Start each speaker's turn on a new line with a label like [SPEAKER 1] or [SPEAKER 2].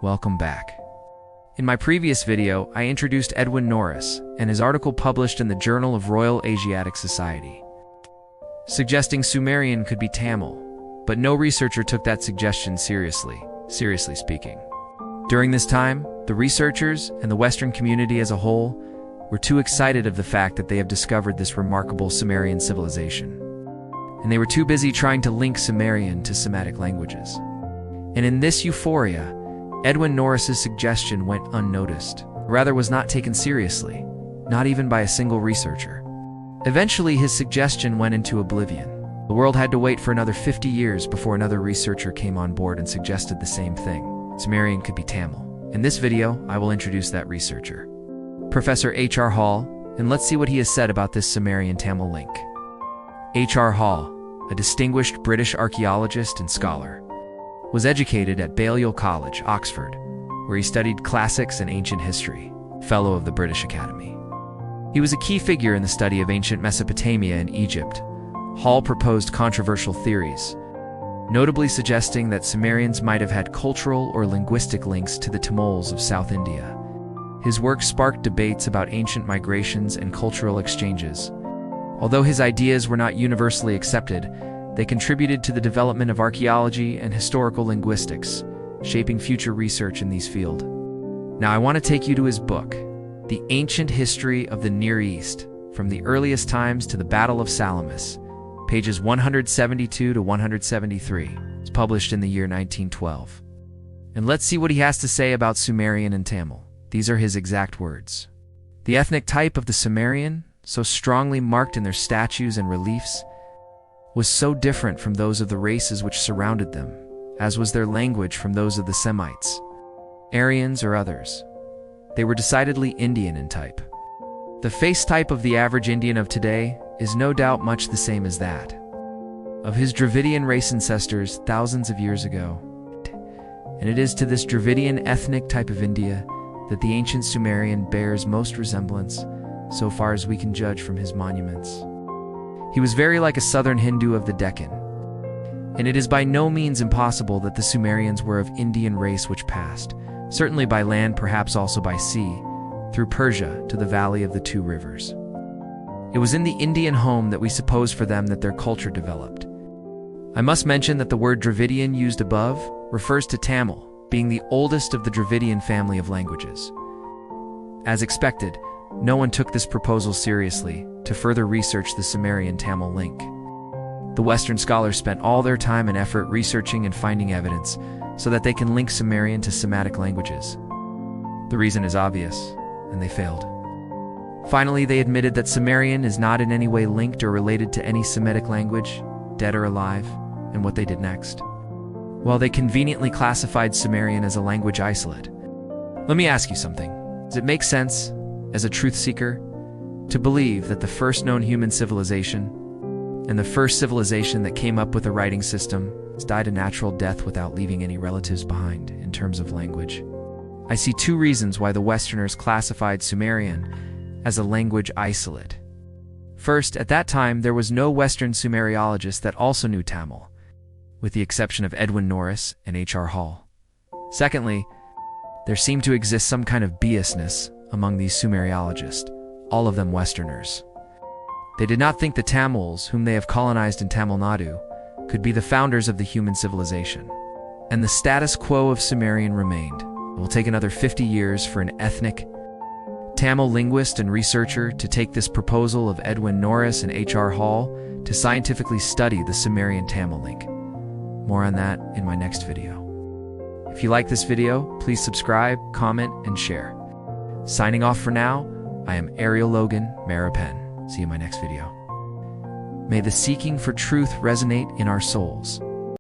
[SPEAKER 1] Welcome back. In my previous video, I introduced Edwin Norris and his article published in the Journal of Royal Asiatic Society, suggesting Sumerian could be Tamil, but no researcher took that suggestion seriously speaking. During this time, the researchers and the Western community as a whole were too excited of the fact that they have discovered this remarkable Sumerian civilization, and they were too busy trying to link Sumerian to Semitic languages. And in this euphoria, Edwin Norris's suggestion went unnoticed, rather was not taken seriously, not even by a single researcher. Eventually, his suggestion went into oblivion. The world had to wait for another 50 years before another researcher came on board and suggested the same thing. Sumerian could be Tamil. In this video, I will introduce that researcher, Professor H.R. Hall, and let's see what he has said about this Sumerian-Tamil link. H.R. Hall, a distinguished British archaeologist and scholar, was educated at Balliol College, Oxford, where he studied classics and ancient history, fellow of the British Academy. He was a key figure in the study of ancient Mesopotamia and Egypt. Hall proposed controversial theories, notably suggesting that Sumerians might have had cultural or linguistic links to the Tamils of South India. His work sparked debates about ancient migrations and cultural exchanges. Although his ideas were not universally accepted, they contributed to the development of archaeology and historical linguistics, shaping future research in these fields. Now I want to take you to his book, The Ancient History of the Near East, from the earliest times to the Battle of Salamis, pages 172 to 173. It's published in the year 1912. And let's see what he has to say about Sumerian and Tamil. These are his exact words. The ethnic type of the Sumerian, so strongly marked in their statues and reliefs, was so different from those of the races which surrounded them, as was their language from those of the Semites, Aryans, or others. They were decidedly Indian in type. The face type of the average Indian of today is no doubt much the same as that of his Dravidian race ancestors thousands of years ago. And it is to this Dravidian ethnic type of India that the ancient Sumerian bears most resemblance, so far as we can judge from his monuments. He was very like a southern Hindu of the Deccan, and it is by no means impossible that the Sumerians were of Indian race which passed, certainly by land, perhaps also by sea, through Persia to the valley of the two rivers. It was in the Indian home that we suppose for them that their culture developed. I must mention that the word Dravidian used above refers to Tamil, being the oldest of the Dravidian family of languages. As expected, no one took this proposal seriously to further research the Sumerian-Tamil link. The Western scholars spent all their time and effort researching and finding evidence so that they can link Sumerian to Semitic languages. The reason is obvious, and they failed. Finally, they admitted that Sumerian is not in any way linked or related to any Semitic language, dead or alive, and what they did next? Well, they conveniently classified Sumerian as a language isolate. Let me ask you something. Does it make sense, as a truth seeker, to believe that the first known human civilization, and the first civilization that came up with a writing system, has died a natural death without leaving any relatives behind in terms of language? I see two reasons why the Westerners classified Sumerian as a language isolate. First, at that time there was no Western Sumeriologist that also knew Tamil, with the exception of Edwin Norris and H.R. Hall. Secondly, there seemed to exist some kind of biasness among these Sumeriologists, all of them Westerners. They did not think the Tamils, whom they have colonized in Tamil Nadu, could be the founders of the human civilization. And the status quo of Sumerian remained. It will take another 50 years for an ethnic Tamil linguist and researcher to take this proposal of Edwin Norris and H.R. Hall to scientifically study the Sumerian-Tamil link. More on that in my next video. If you like this video, please subscribe, comment, and share. Signing off for now, I am Ariel Logan, Marapen. See you in my next video. May the seeking for truth resonate in our souls.